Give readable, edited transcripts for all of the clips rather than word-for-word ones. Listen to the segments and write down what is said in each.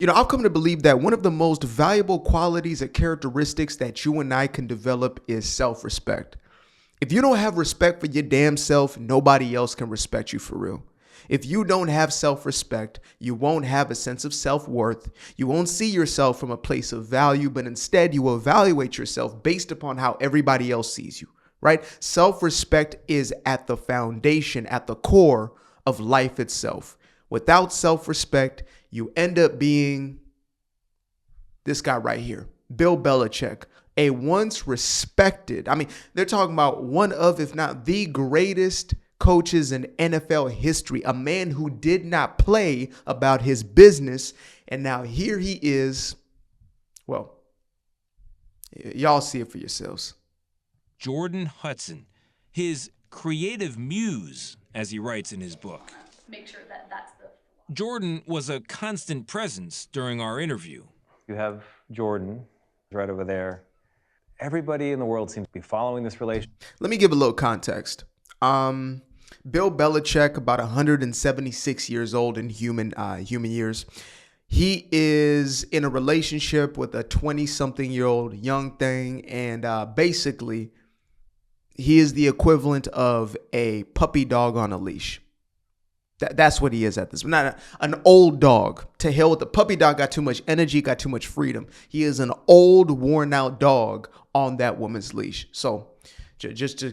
I've come to believe that one of the most valuable qualities or characteristics that you and I can develop is self-respect. If you don't have respect for your damn self, nobody else can respect you for real. If you don't have self-respect, you won't have a sense of self-worth. You won't see yourself from a place of value, but instead you will evaluate yourself based upon how everybody else sees you, right? Self-respect is at the foundation, at the core of life itself. Without self-respect, you end up being this guy right here, Bill Belichick, a once respected, they're talking about one of, if not the greatest coaches in NFL history, a man who did not play about his business. And now here he is. Well, y'all see it for yourselves. Jordan Hudson, his creative muse, as he writes in his book. Make sure that that's the... Jordan was a constant presence during our interview. You have Jordan right over there. Everybody in the world seems to be following this relationship. Let me give a little context. Bill Belichick, about 176 years old in human years. He is in a relationship with a 20-something-year-old young thing, and basically, he is the equivalent of a puppy dog on a leash. That's what he is at this. Not an old dog. To hell with the puppy dog. Got too much energy, got too much freedom. He is an old, worn-out dog on that woman's leash. So just to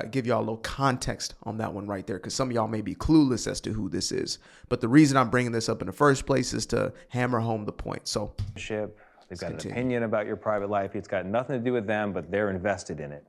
give y'all a little context on that one right there, because some of y'all may be clueless as to who this is. But the reason I'm bringing this up in the first place is to hammer home the point. So they've got an opinion about your private life. It's got nothing to do with them, but they're invested in it.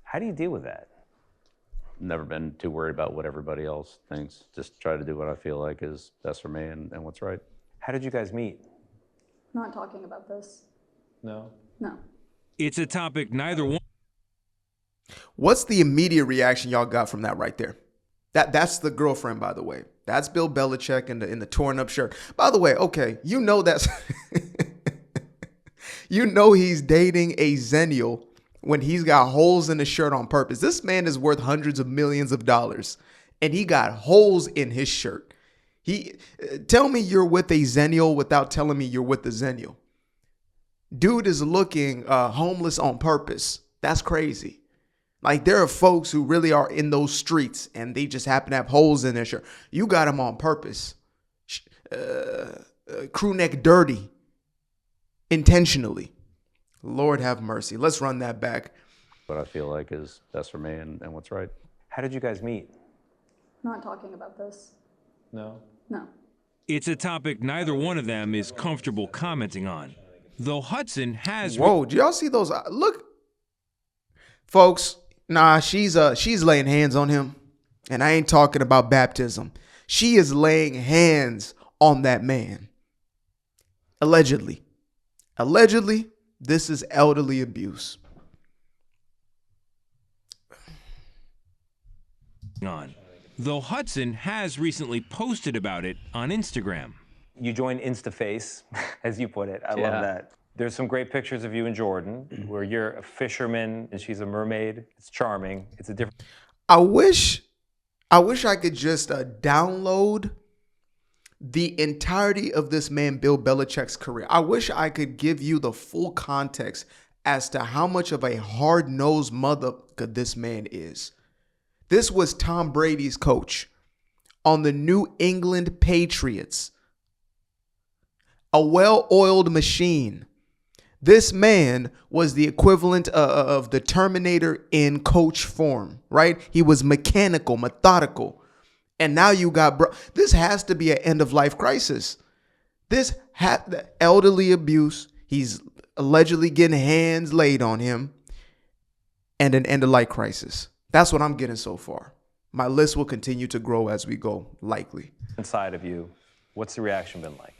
How do you deal with that? Never been too worried about what everybody else thinks. Just try to do what I feel like is best for me and what's right. How did you guys meet? Not talking about this. No? No. It's a topic neither one. What's the immediate reaction y'all got from that right there? That's the girlfriend, by the way. That's Bill Belichick in the torn up shirt. By the way, okay, that's he's dating a Xennial when he's got holes in his shirt on purpose. This man is worth hundreds of millions of dollars, and he got holes in his shirt. Tell me you're with a Xennial without telling me you're with the Xennial. Dude is looking homeless on purpose. That's crazy. Like, there are folks who really are in those streets, and they just happen to have holes in their shirt. You got them on purpose. Crew neck dirty. Intentionally. Lord have mercy. Let's run that back. What I feel like is best for me and what's right. How did you guys meet? Not talking about this. No? No. It's a topic neither one of them is comfortable commenting on. Though Hudson has... Whoa, do y'all see those? Look. Folks, nah, she's laying hands on him. And I ain't talking about baptism. She is laying hands on that man. Allegedly. Allegedly. This is elderly abuse. Though Hudson has recently posted about it on Instagram. You joined InstaFace, as you put it. I love that. There's some great pictures of you and Jordan, where you're a fisherman and she's a mermaid. It's charming. It's a different... I wish I could just download the entirety of this man, Bill Belichick's career. I wish I could give you the full context as to how much of a hard-nosed mother this man is. This was Tom Brady's coach on the New England Patriots. A well-oiled machine. This man was the equivalent of the Terminator in coach form, right? He was mechanical, methodical. And now you got, this has to be an end-of-life crisis. This elderly abuse, he's allegedly getting hands laid on him, and an end-of-life crisis. That's what I'm getting so far. My list will continue to grow as we go, likely. Inside of you, what's the reaction been like?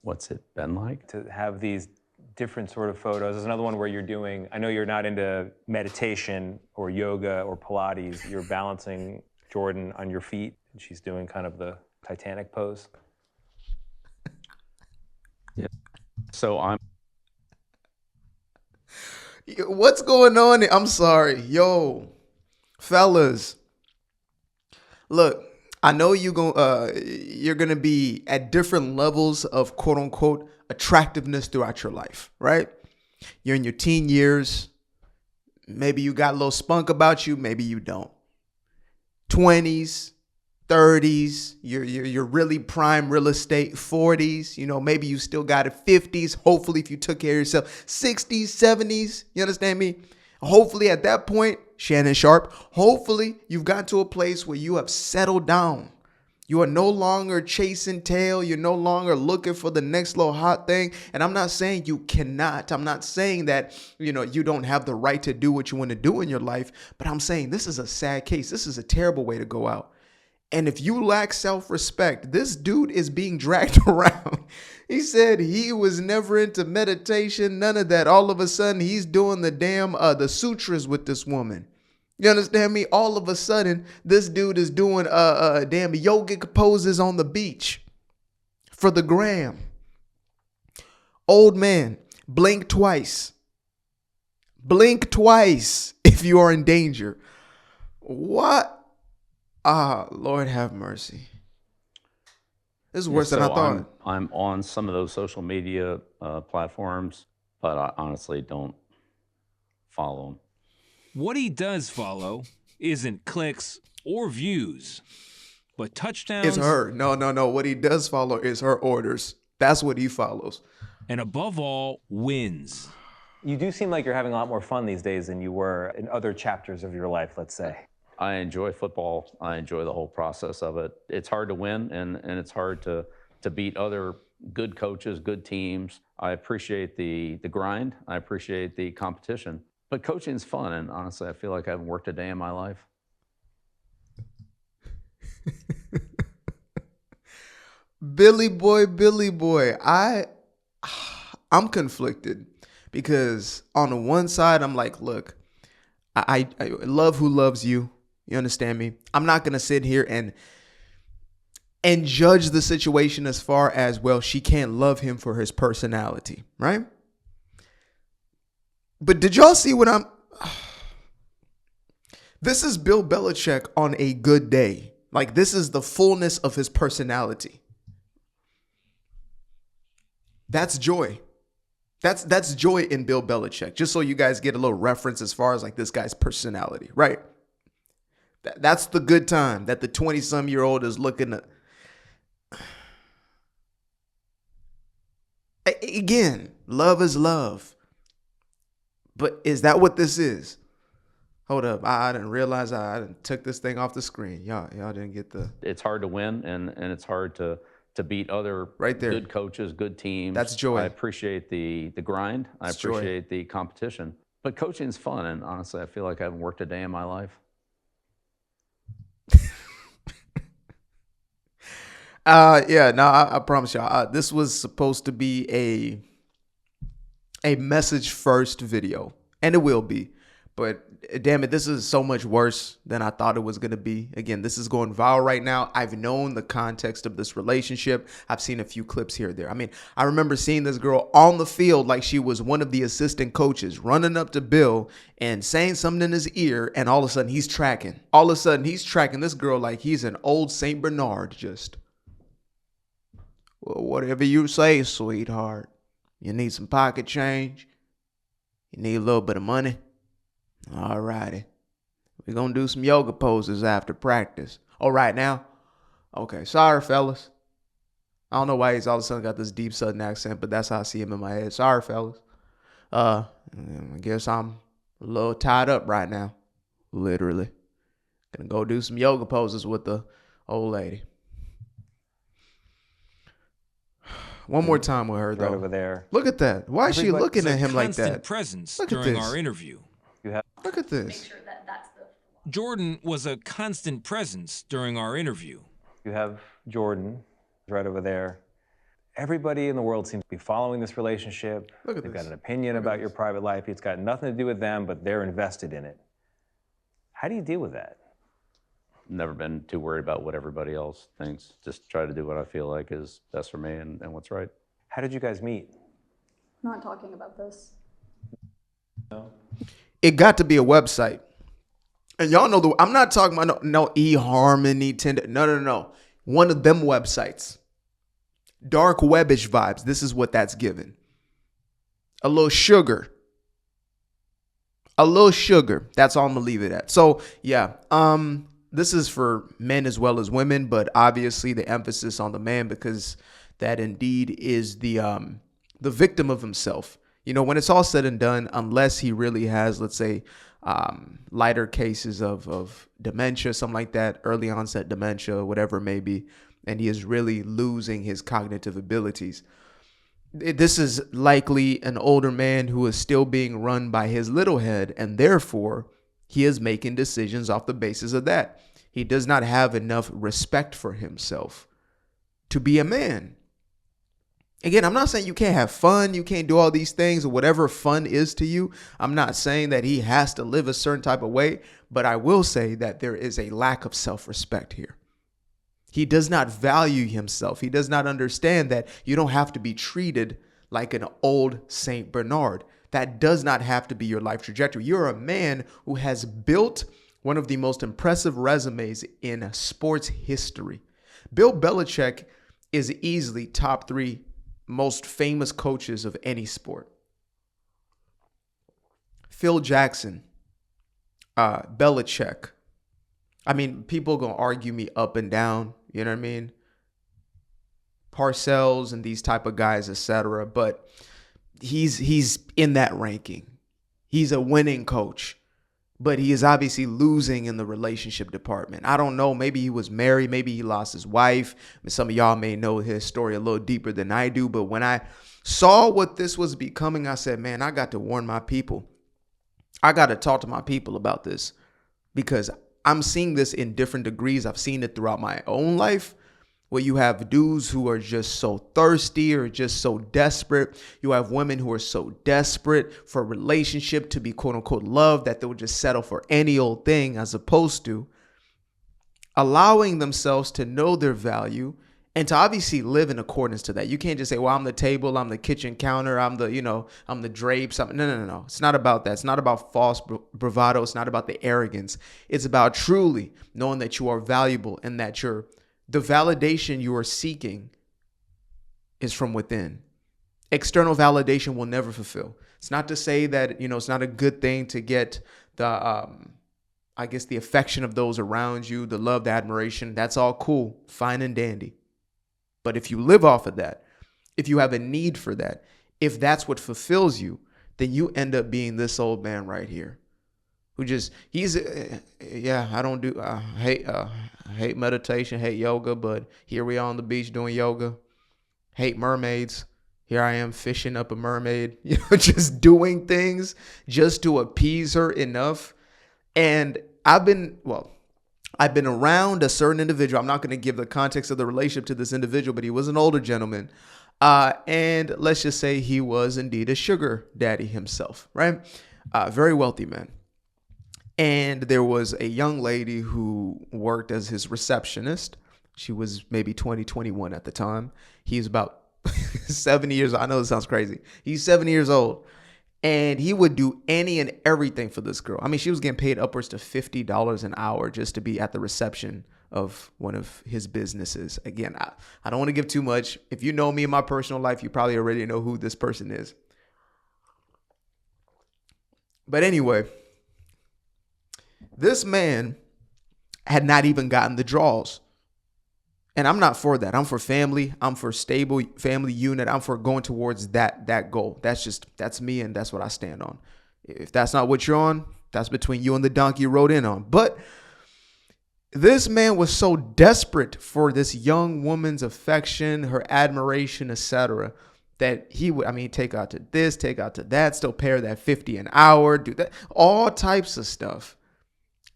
What's it been like? To have these different sort of photos. There's another one where you're doing, I know you're not into meditation or yoga or Pilates. You're balancing Jordan on your feet, and she's doing kind of the Titanic pose. Yeah. So I'm... What's going on? I'm sorry. Yo, fellas. Look, I know you're gonna be at different levels of quote unquote attractiveness throughout your life, right? You're in your teen years. Maybe you got a little spunk about you, maybe you don't. 20s, 30s, you're really prime real estate. 40s, maybe you still got it. 50s, hopefully if you took care of yourself. 60s, 70s, you understand me? Hopefully at that point, Shannon Sharp, hopefully you've got to a place where you have settled down. You are no longer chasing tail. You're no longer looking for the next little hot thing. And I'm not saying you cannot. I'm not saying that, you don't have the right to do what you want to do in your life. But I'm saying this is a sad case. This is a terrible way to go out. And if you lack self-respect, this dude is being dragged around. He said he was never into meditation, none of that. All of a sudden, he's doing the the sutras with this woman. You understand me? All of a sudden, this dude is doing damn yogic poses on the beach for the gram. Old man, blink twice. Blink twice if you are in danger. What? Lord have mercy. This is worse than I thought. I'm on some of those social media platforms, but I honestly don't follow them. What he does follow isn't clicks or views, but touchdowns. It's her. No. What he does follow is her orders. That's what he follows. And above all, wins. You do seem like you're having a lot more fun these days than you were in other chapters of your life, let's say. I enjoy football. I enjoy the whole process of it. It's hard to win, and it's hard to beat other good coaches, good teams. I appreciate the grind. I appreciate the competition. But coaching's fun, and honestly, I feel like I haven't worked a day in my life. Billy boy, I'm conflicted because on the one side, I'm like, look, I love who loves you. You understand me? I'm not going to sit here and judge the situation as far as, well, she can't love him for his personality, right? But did y'all see what this is Bill Belichick on a good day. Like, this is the fullness of his personality. That's joy. That's joy in Bill Belichick. Just so you guys get a little reference as far as like this guy's personality, right? That's the good time that the 20-some-year-old is looking at. Again, love is love. But is that what this is? Hold up. I didn't realize I didn't took this thing off the screen. Y'all didn't get the... It's hard to win, and it's hard to beat other right there. Good coaches, good teams. That's joy. I appreciate the grind. I appreciate the competition. But coaching's fun, and honestly, I feel like I haven't worked a day in my life. I promise y'all. This was supposed to be a message first video, and it will be. But damn it, this is so much worse than I thought it was going to be. Again, this is going viral right now. I've known the context of this relationship. I've seen a few clips here or there. I mean, I remember seeing this girl on the field like she was one of the assistant coaches, running up to Bill and saying something in his ear, and all of a sudden he's tracking. All of a sudden he's tracking this girl like he's an old Saint Bernard. Just, well, whatever you say, sweetheart. You need some pocket change? You need a little bit of money? All righty. We're going to do some yoga poses after practice. Oh, right now? Okay. Sorry, fellas. I don't know why he's all of a sudden got this deep Southern accent, but that's how I see him in my head. Sorry, fellas. I guess I'm a little tied up right now. Literally. Gonna go do some yoga poses with the old lady. One more time with her, though. Right over there. Look at that. Why is she looking at him like that? Constant presence during our interview. Look at this. Make sure that that's the... Jordan was a constant presence during our interview. You have Jordan right over there. Everybody in the world seems to be following this relationship. Look at They've this. got an opinion about your private life. It's got nothing to do with them, but they're invested in it. How do you deal with that? Never been too worried about what everybody else thinks. Just try to do what I feel like is best for me and what's right. How did you guys meet? I'm not talking about this. No. It got to be a website. And y'all know I'm not talking about no eHarmony, Tinder. No. One of them websites. Dark webbish vibes. This is what that's given. A little sugar. That's all I'm gonna leave it at. So yeah, this is for men as well as women, but obviously the emphasis on the man because that indeed is the victim of himself. You know, when it's all said and done, unless he really has, let's say, lighter cases of dementia, something like that, early onset dementia, whatever it may be, and he is really losing his cognitive abilities. This is likely an older man who is still being run by his little head, and therefore he is making decisions off the basis of that. He does not have enough respect for himself to be a man. Again, I'm not saying you can't have fun, you can't do all these things or whatever fun is to you. I'm not saying that he has to live a certain type of way, but I will say that there is a lack of self-respect here. He does not value himself. He does not understand that you don't have to be treated like an old Saint Bernard. That does not have to be your life trajectory. You're a man who has built one of the most impressive resumes in sports history. Bill Belichick is easily top 3 most famous coaches of any sport. Phil Jackson, Belichick. I mean, people gonna argue me up and down, you know what I mean? Parcells and these type of guys, etc. But he's in that ranking. He's a winning coach, but he is obviously losing in the relationship department. I don't know. Maybe he was married. Maybe he lost his wife. Some of y'all may know his story a little deeper than I do. But when I saw what this was becoming, I said, man, I got to warn my people. I got to talk to my people about this because I'm seeing this in different degrees. I've seen it throughout my own life where you have dudes who are just so thirsty or just so desperate. You have women who are so desperate for a relationship to be quote unquote loved that they will just settle for any old thing as opposed to allowing themselves to know their value and to obviously live in accordance to that. You can't just say, well, I'm the table, I'm the kitchen counter, I'm the drapes. No. It's not about that. It's not about false bravado. It's not about the arrogance. It's about truly knowing that you are valuable and that the validation you are seeking is from within. External validation will never fulfill. It's not to say that, it's not a good thing to get the affection of those around you, the love, the admiration. That's all cool, fine and dandy. But if you live off of that, if you have a need for that, if that's what fulfills you, then you end up being this old man right here who hate meditation, hate yoga, but here we are on the beach doing yoga, hate mermaids. Here I am fishing up a mermaid, just doing things just to appease her enough. And I've been around a certain individual. I'm not going to give the context of the relationship to this individual, but he was an older gentleman. And let's just say he was indeed a sugar daddy himself, right? Very wealthy man. And there was a young lady who worked as his receptionist. She was maybe 20, 21 at the time. He's about 70 years old. I know this sounds crazy. He's 70 years old. And he would do any and everything for this girl. I mean, she was getting paid upwards to $50 an hour just to be at the reception of one of his businesses. Again, I don't want to give too much. If you know me in my personal life, you probably already know who this person is. But anyway, this man had not even gotten the draws. And I'm not for that. I'm for family. I'm for stable family unit. I'm for going towards that goal. That's me, and that's what I stand on. If that's not what you're on, that's between you and the donkey you rode in on. But this man was so desperate for this young woman's affection, her admiration, etc., that he would, take out to this, take out to that, still pay her that $50 an hour, do that, all types of stuff,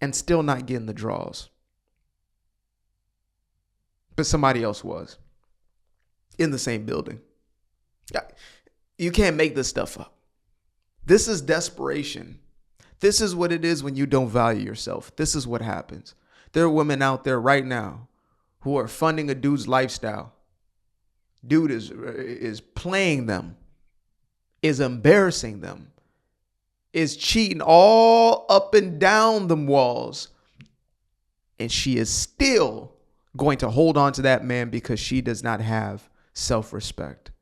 and still not getting the draws. But somebody else was in the same building. You can't make this stuff up. This is desperation. This is what it is when you don't value yourself. This is what happens. There are women out there right now who are funding a dude's lifestyle. Dude is playing them, is embarrassing them, is cheating all up and down them walls. And she is still going to hold on to that man because she does not have self-respect.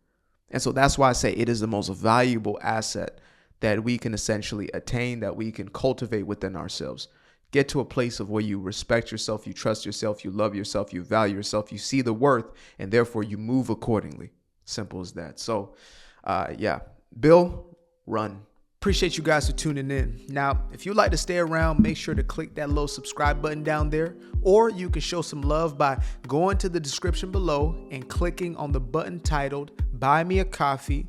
And so that's why I say it is the most valuable asset that we can essentially attain, that we can cultivate within ourselves. Get to a place of where you respect yourself, you trust yourself, you love yourself, you value yourself, you see the worth, and therefore you move accordingly. Simple as that. So, yeah, Bill, run. Appreciate you guys for tuning in. Now, if you'd like to stay around, make sure to click that little subscribe button down there, or you can show some love by going to the description below and clicking on the button titled Buy Me a Coffee.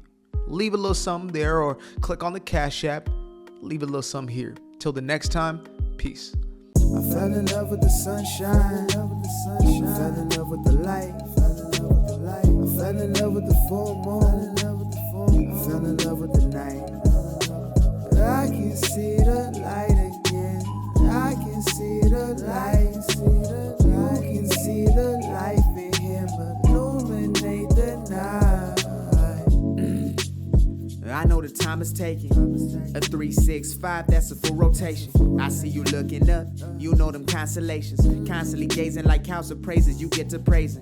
Leave a little something there, or click on the Cash App. Leave a little something here. Till the next time, peace. I fell in love with the sunshine. I fell in love with the light. I fell in love with the full moon. I fell in love with the night. I can see the light again. I can see the light. You can see the life in him illuminate the night. I know the time is taking. A 3, 6, 5, that's a full rotation. I see you looking up, you know them constellations. Constantly gazing like house of praises, you get to praising.